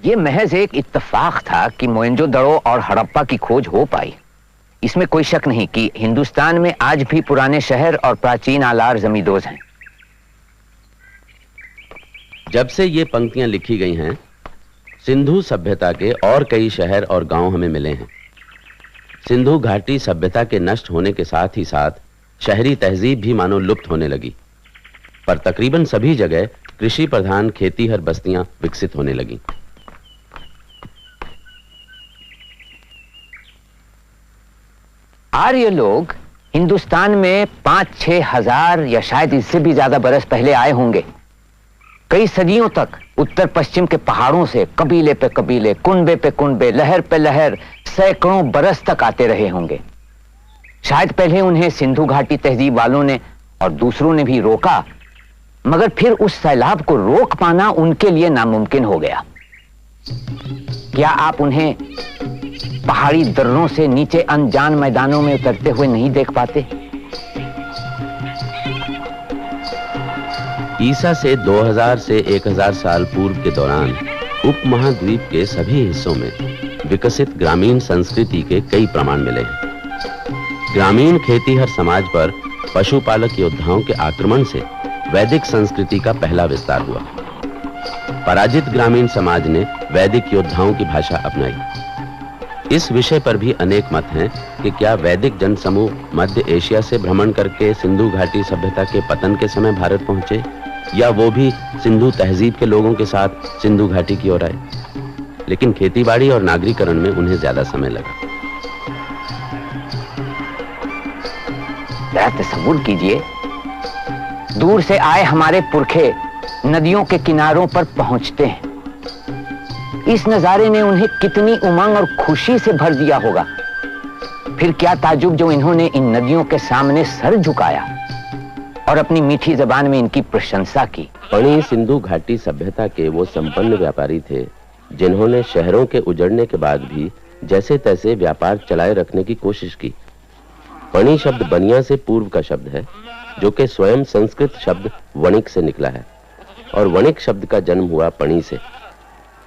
ये महज एक इत्तेफाक था कि मोहनजोदड़ो और हड़प्पा की खोज हो पाई। इसमें कोई शक नहीं कि हिंदुस्तान में आज भी पुराने शहर और प्राचीन आलार जमींदोज हैं। जब से ये पंक्तियां लिखी गई हैं, सिंधु सभ्यता के और कई शहर और गांव हमें मिले हैं। सिंधु घाटी सभ्यता के नष्ट होने के साथ ही साथ शहरी तहजीब भी मानो लुप्त होने लगी, पर तकरीबन सभी जगह कृषि प्रधान खेतीहर बस्तियां विकसित होने लगीं। आर्य लोग हिंदुस्तान में 5-6 हजार या शायद इससे भी ज्यादा बरस पहले आए होंगे। कई सदियों तक उत्तर पश्चिम के पहाड़ों से कबीले पे कबीले, कुनबे पे कुनबे, लहर पे लहर सैकड़ों बरस तक आते रहे होंगे। शायद पहले उन्हें सिंधु घाटी तहजीब वालों ने और दूसरों ने भी रोका, मगर फिर उस सैलाब को रोक पाना उनके लिए नामुमकिन हो गया। क्या आप उन्हें पहाड़ी दर्रों से नीचे अनजान मैदानों में उतरते हुए नहीं देख पाते? ईसा से 2000 से 1000 साल पूर्व के दौरान उपमहाद्वीप के सभी हिस्सों में विकसित ग्रामीण संस्कृति के कई प्रमाण मिले हैं। ग्रामीण खेतीहर समाज पर पशुपालक योद्धाओं के आक्रमण से वैदिक संस्कृति का पहला विस्तार हुआ। पराजित ग्रामीण समाज ने वैदिक योद्धाओं की भाषा अपनाई। इस विषय पर भी अनेक मत हैं कि क्या वैदिक जनसमूह मध्य एशिया से भ्रमण करके सिंधु घाटी सभ्यता के पतन के समय भारत पहुंचे, या वो भी सिंधु तहजीब के लोगों के साथ सिंधु घाटी की ओर आए। लेकिन खेतीबाड़ी और नागरीकरण में उन्हें ज्यादा समय लगा। जरा तसव्वुर कीजिए, दूर से आए हमारे पुरखे नदियों के किनारों पर पहुंचते हैं। इस नजारे ने उन्हें कितनी उमंग और खुशी से भर दिया होगा। फिर क्या ताजुब जो इन्होंने इन नदियों के सामने सर झुकाया और अपनी मीठी जबान में इनकी प्रशंसा की। पणी सिंधु घाटी सभ्यता के वो संपन्न व्यापारी थे जिन्होंने शहरों के उजड़ने के बाद भी जैसे तैसे व्यापार चलाए रखने की कोशिश की। पणी शब्द बनिया से पूर्व का शब्द है, जो कि स्वयं संस्कृत शब्द वणिक से निकला है, और वणिक शब्द का जन्म हुआ पणी से।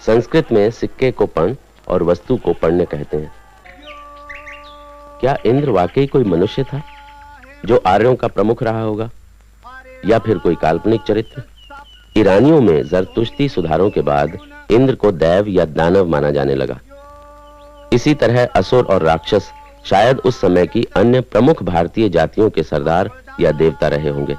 संस्कृत में सिक्के को पण और वस्तु को पण्य कहते हैं। क्या इंद्र वाकई कोई मनुष्य था जो आर्यों का प्रमुख रहा होगा, या फिर कोई काल्पनिक चरित्र? ईरानियों में जरतुश्ती सुधारों के बाद इंद्र को दैव या दानव माना जाने लगा। इसी तरह असुर और राक्षस शायद उस समय की अन्य प्रमुख भारतीय जातियों के सरदार या देवता रहे होंगे।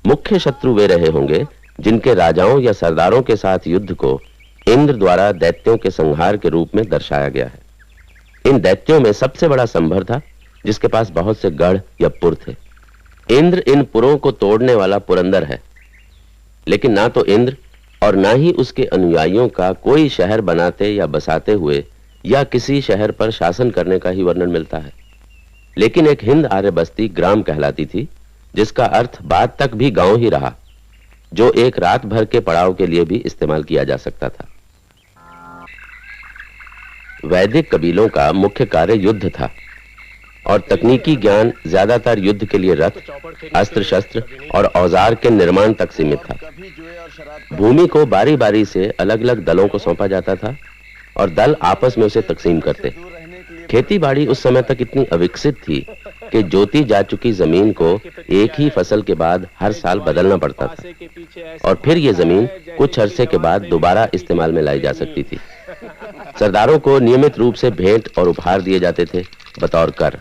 मुख्य शत्रु वे रहे होंगे जिनके राजाओं या सरदारों के साथ युद्ध को इंद्र द्वारा दैत्यों के संहार के रूप में दर्शाया गया है। इन दैत्यों में सबसे बड़ा संभर था, जिसके पास बहुत से गढ़ या पुर थे। इंद्र इन पुरों को तोड़ने वाला पुरंदर है, लेकिन ना तो इंद्र और ना ही उसके अनुयायियों का कोई शहर बनाते या बसाते हुए या किसी शहर पर शासन करने का ही वर्णन मिलता है। लेकिन एक हिंद आर्य बस्ती ग्राम कहलाती थी, जिसका अर्थ बाद तक भी गांव ही रहा, जो एक रात भर के पड़ाव के लिए भी इस्तेमाल किया जा सकता था। वैदिक कबीलों का मुख्य कार्य युद्ध था, और तकनीकी ज्ञान ज्यादातर युद्ध के लिए रथ, अस्त्र शस्त्र और औजार के निर्माण तक सीमित था। भूमि को बारी बारी से अलग अलग दलों को सौंपा जाता था और दल आपस में उसे तकसीम करते। खेतीबाड़ी उस समय तक इतनी अविकसित थी कि जोती जा चुकी जमीन को एक ही फसल के बाद हर साल बदलना पड़ता था, और फिर यह जमीन कुछ अरसे के बाद दोबारा इस्तेमाल में लाई जा सकती थी। सरदारों को नियमित रूप से भेंट और उपहार दिए जाते थे बतौर कर।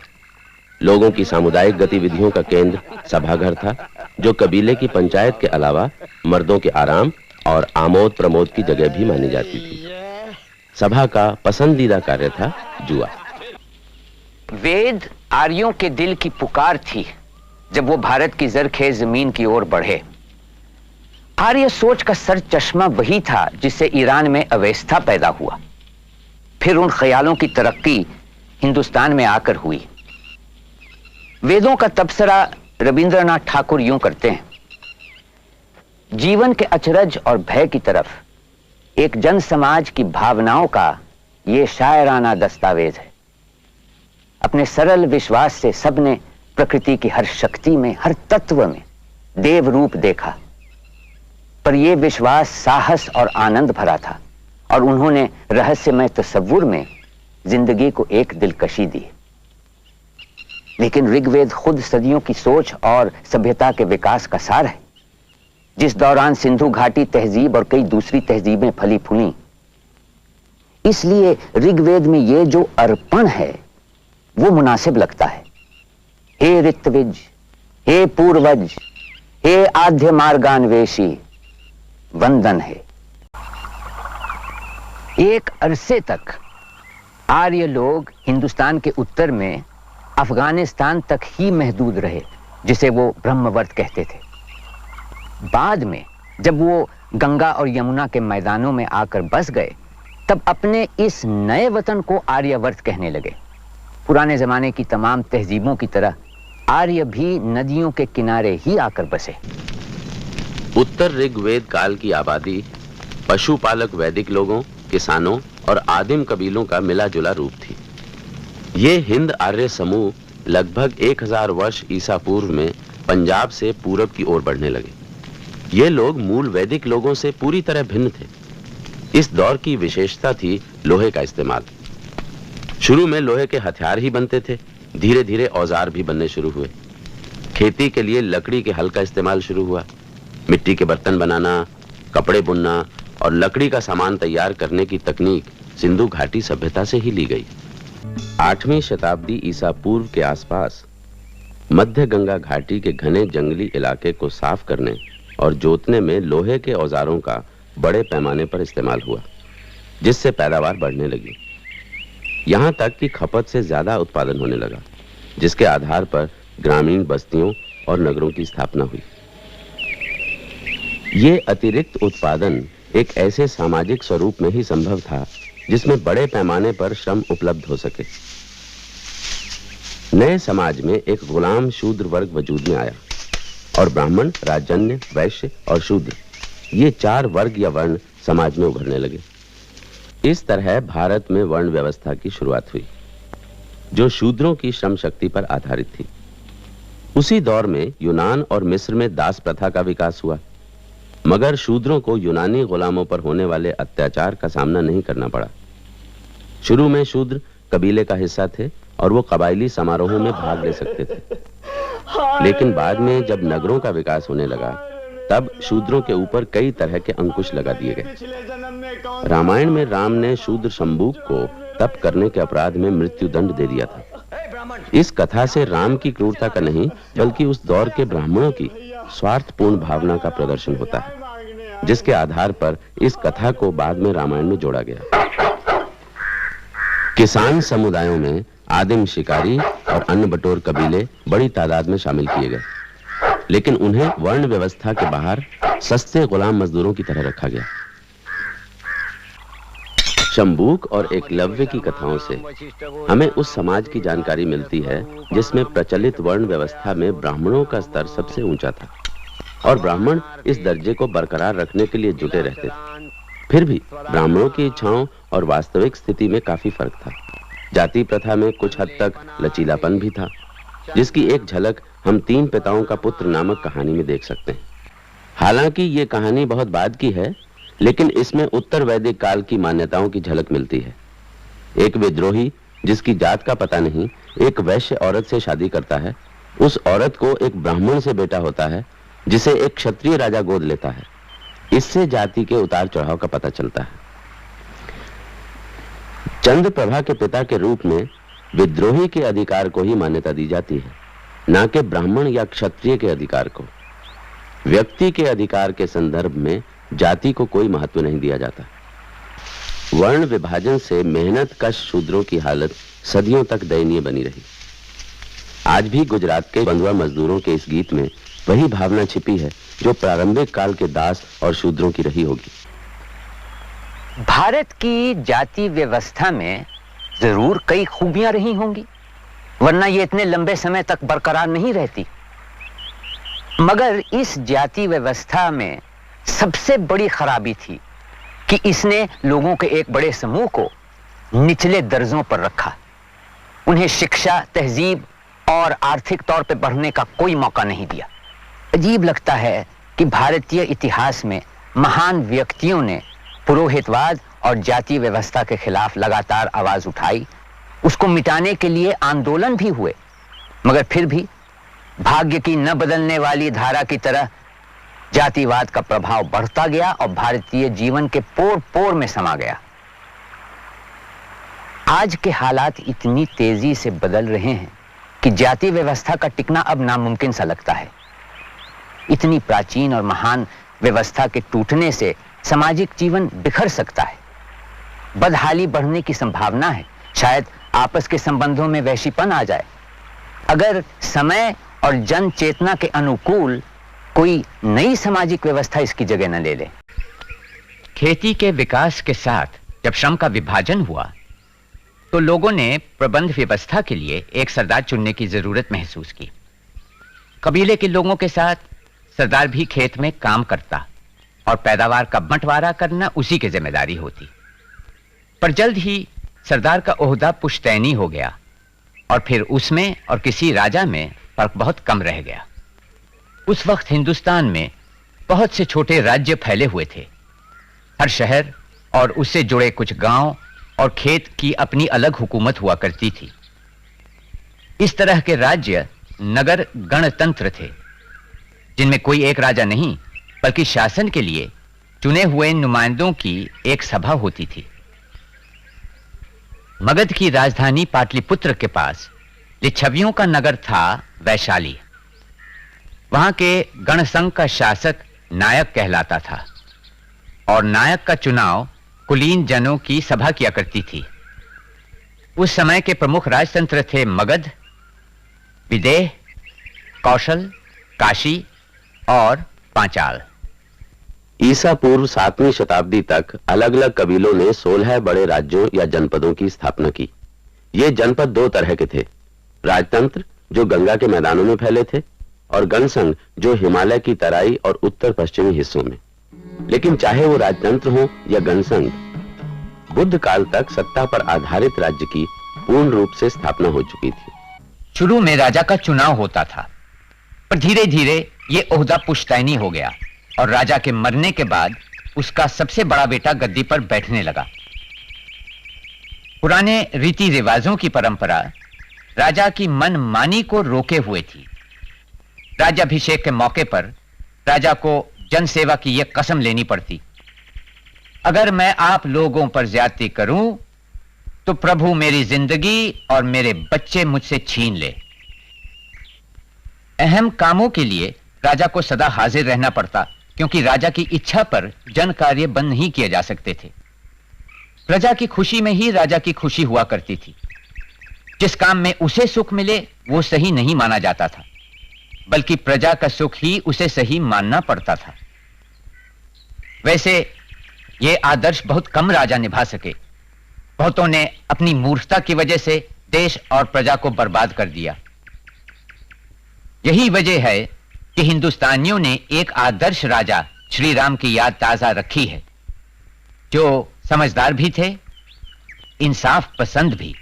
लोगों की सामुदायिक गतिविधियों का केंद्र सभाघर था, जो कबीले की पंचायत के अलावा मर्दों के आराम और आमोद प्रमोद की जगह भी मानी जाती थी। सभा का पसंदीदा कार्य था जुआ। वेद आर्यों के दिल की पुकार थी जब वो भारत की जरखेज जमीन की ओर बढ़े। आर्य सोच का सर चश्मा वही था जिससे ईरान में अवेस्था पैदा हुआ। फिर उन ख्यालों की तरक्की हिंदुस्तान में आकर हुई। वेदों का तबसरा रविंद्रनाथ ठाकुर यूं करते हैं, जीवन के अचरज और भय की तरफ एक जन समाज की भावनाओं का ये शायराना दस्तावेज है। अपने सरल विश्वास से सबने प्रकृति की हर शक्ति में, हर तत्व में देव रूप देखा, पर यह विश्वास साहस और आनंद भरा था और उन्होंने रहस्यमय तस्वुर में जिंदगी को एक दिलकशी दी। लेकिन ऋग्वेद खुद सदियों की सोच और सभ्यता के विकास का सार है, जिस दौरान सिंधु घाटी तहजीब और कई दूसरी तहजीबें फली फूली। इसलिए ऋग्वेद में ये जो अर्पण है वो मुनासिब लगता है। हे ऋत्विज, हे पूर्वज, हे आद्य मार्गान्वेषी, वंदन है। एक अरसे तक आर्य लोग हिंदुस्तान के उत्तर में अफगानिस्तान तक ही महदूद रहे, जिसे वो ब्रह्मवर्त कहते थे। बाद में जब वो गंगा और यमुना के मैदानों में आकर बस गए, तब अपने इस नए वतन को आर्यवर्त कहने लगे। पुराने जमाने की तमाम तहजीबों की तरह आर्य भी नदियों के किनारे ही आकर बसे। उत्तर ऋग्वेद काल की आबादी पशुपालक वैदिक लोगों, किसानों और आदिम कबीलों का मिला जुला रूप थी। ये हिंद आर्य समूह लगभग 1000 वर्ष ईसा पूर्व में पंजाब से पूरब की ओर बढ़ने लगे। ये लोग मूल वैदिक लोगों से पूरी तरह भिन्न थे। इस दौर की विशेषता थी लोहे का इस्तेमाल। शुरू में लोहे के हथियार ही बनते थे, धीरे धीरे औजार भी बनने शुरू हुए। खेती के लिए लकड़ी के हल का इस्तेमाल शुरू हुआ। मिट्टी के बर्तन बनाना, कपड़े बुनना और लकड़ी का सामान तैयार करने की तकनीक सिंधु घाटी सभ्यता से ही ली गई। 8वीं शताब्दी ईसा पूर्व के आसपास मध्य गंगा घाटी के घने जंगली इलाके को साफ करने और जोतने में लोहे के औजारों का बड़े पैमाने पर इस्तेमाल हुआ, जिससे पैदावार बढ़ने लगी। यहां तक कि खपत से ज्यादा उत्पादन होने लगा, जिसके आधार पर ग्रामीण बस्तियों और नगरों की स्थापना हुई। ये अतिरिक्त उत्पादन एक ऐसे सामाजिक स्वरूप में ही संभव था जिसमें बड़े पैमाने पर श्रम उपलब्ध हो सके। नए समाज में एक गुलाम शूद्र वर्ग वजूद में आया और ब्राह्मण, राजन्य, वैश्य और शूद्र, ये 4 वर्ग या वर्ण समाज में उभरने लगे। इस तरह भारत में वर्ण व्यवस्था की शुरुआत हुई, जो शूद्रों की श्रम शक्ति पर आधारित थी। उसी दौर में यूनान और मिस्र में दास प्रथा का विकास हुआ, मगर शूद्रों को यूनानी गुलामों पर होने वाले अत्याचार का सामना नहीं करना पड़ा। शुरू में शूद्र कबीले का हिस्सा थे और वो कबायली समारोहों में भाग ले सकते थे, लेकिन बाद में जब नगरों का विकास होने लगा, तब शूद्रों के ऊपर कई तरह के अंकुश लगा दिए गए। रामायण में राम ने शूद्र शंबूक को तप करने के अपराध में मृत्यु दंड दे दिया था। इस कथा से राम की क्रूरता का नहीं, बल्कि उस दौर के ब्राह्मणों की स्वार्थपूर्ण भावना का प्रदर्शन होता है, जिसके आधार पर इस कथा को बाद में रामायण में जोड़ा गया। किसान समुदायों में आदिम शिकारी और अन्य बटोर कबीले बड़ी तादाद में शामिल किए गए, लेकिन उन्हें वर्ण व्यवस्था के बाहर सस्ते गुलाम मजदूरों की तरह रखा गया। शंबूक और एकलव्य की कथाओं से हमें उस समाज की जानकारी मिलती है जिसमें प्रचलित वर्ण व्यवस्था में ब्राह्मणों का स्तर सबसे ऊंचा था और ब्राह्मण इस दर्जे को बरकरार रखने के लिए जुटे रहते थे। फिर भी ब्राह्मणों की इच्छाओं और वास्तविक स्थिति में काफी फर्क था। जाति प्रथा में कुछ हद तक लचीलापन भी था, जिसकी एक झलक हम 3 पिताओं का पुत्र नामक कहानी में देख सकते हैं। हालांकि ये कहानी बहुत बाद की है, लेकिन इसमें उत्तर वैदिक काल की मान्यताओं की झलक मिलती है। एक विद्रोही जिसकी जात का पता नहीं एक वैश्य औरत से शादी करता है। उस औरत को एक ब्राह्मण से बेटा होता है, जिसे एक क्षत्रिय राजा गोद लेता है। इससे जाति के उतार चढ़ाव का पता चलता है। चंद्रप्रभा के पिता के रूप में विद्रोही के अधिकार को ही मान्यता दी जाती है, न कि ब्राह्मण या क्षत्रिय के अधिकार को। व्यक्ति के अधिकार के संदर्भ में जाति को कोई महत्व नहीं दिया जाता। वर्ण विभाजन से मेहनत कश शूद्रों की हालत सदियों तक दयनीय बनी रही। आज भी गुजरात के बंधुआ मजदूरों के इस गीत में वही भावना छिपी है जो प्रारंभिक काल के दास और शूद्रों की रही होगी। भारत की जाति व्यवस्था में जरूर कई खूबियां रही होंगी, वरना ये इतने लंबे समय तक बरकरार नहीं रहती। मगर इस जाति व्यवस्था में सबसे बड़ी खराबी थी कि इसने लोगों के एक बड़े समूह को निचले दर्जों पर रखा। उन्हें शिक्षा, तहजीब और आर्थिक तौर पर बढ़ने का कोई मौका नहीं दिया। अजीब लगता है कि भारतीय इतिहास में महान व्यक्तियों ने पुरोहितवाद और जाति व्यवस्था के खिलाफ लगातार आवाज उठाई, उसको मिटाने के लिए आंदोलन भी हुए, मगर फिर भी भाग्य की न बदलने वाली धारा की तरह जातिवाद का प्रभाव बढ़ता गया और भारतीय जीवन के पोर पोर में समा गया। आज के हालात इतनी तेजी से बदल रहे हैं कि जाति व्यवस्था का टिकना अब नामुमकिन सा लगता है। इतनी प्राचीन और महान व्यवस्था के टूटने से सामाजिक जीवन बिखर सकता है, बदहाली बढ़ने की संभावना है, शायद आपस के संबंधों में वैशीपन आ जाए। अगर समय और जन चेतना के अनुकूल कोई नई सामाजिक व्यवस्था इसकी जगह न ले ले। खेती के विकास के साथ जब श्रम का विभाजन हुआ तो लोगों ने प्रबंध व्यवस्था के लिए एक सरदार चुनने की जरूरत महसूस की। कबीले के लोगों के साथ सरदार भी खेत में काम करता और पैदावार का बंटवारा करना उसी की जिम्मेदारी होती। पर जल्द ही सरदार का ओहदा पुश्तैनी हो गया और फिर उसमें और किसी राजा में फर्क बहुत कम रह गया। उस वक्त हिंदुस्तान में बहुत से छोटे राज्य फैले हुए थे। हर शहर और उससे जुड़े कुछ गांव और खेत की अपनी अलग हुकूमत हुआ करती थी। इस तरह के राज्य नगर गणतंत्र थे, जिनमें कोई एक राजा नहीं बल्कि शासन के लिए चुने हुए नुमाइंदों की एक सभा होती थी। मगध की राजधानी पाटलिपुत्र के पास लिच्छवियों का नगर था वैशाली। वहां के गणसंघ का शासक नायक कहलाता था और नायक का चुनाव कुलीन जनों की सभा किया करती थी। उस समय के प्रमुख राजतंत्र थे मगध, विदेह, कौशल, काशी और पांचाल। ईसा पूर्व 7वीं शताब्दी तक अलग अलग कबीलों ने 16 बड़े राज्यों या जनपदों की स्थापना की। ये जनपद दो तरह के थे, राजतंत्र जो गंगा के मैदानों में फैले थे और गणसंघ जो हिमालय की तराई और उत्तर पश्चिमी हिस्सों में। लेकिन चाहे वो राजतंत्र हो या गणसंघ, बुद्ध काल तक सत्ता पर आधारित राज्य की पूर्ण रूप से स्थापना हो चुकी थी। शुरू में राजा का चुनाव होता था, पर धीरे धीरे ये ओहदा पुश्तैनी हो गया और राजा के मरने के बाद उसका सबसे बड़ा बेटा गद्दी पर बैठने लगा। पुराने रीति रिवाजों की परंपरा राजा की मनमानी को रोके हुए थी। राज्याभिषेक के मौके पर राजा को जनसेवा की यह कसम लेनी पड़ती, अगर मैं आप लोगों पर ज्यादती करूं तो प्रभु मेरी जिंदगी और मेरे बच्चे मुझसे छीन ले। अहम कामों के लिए राजा को सदा हाजिर रहना पड़ता, क्योंकि राजा की इच्छा पर जन कार्य बंद नहीं किए जा सकते थे। प्रजा की खुशी में ही राजा की खुशी हुआ करती थी। जिस काम में उसे सुख मिले वो सही नहीं माना जाता था, बल्कि प्रजा का सुख ही उसे सही मानना पड़ता था। वैसे ये आदर्श बहुत कम राजा निभा सके। बहुतों ने अपनी मूर्खता की वजह से देश और प्रजा को बर्बाद कर दिया। यही वजह है कि हिंदुस्तानियों ने एक आदर्श राजा श्री राम की याद ताजा रखी है, जो समझदार भी थे, इंसाफ पसंद भी।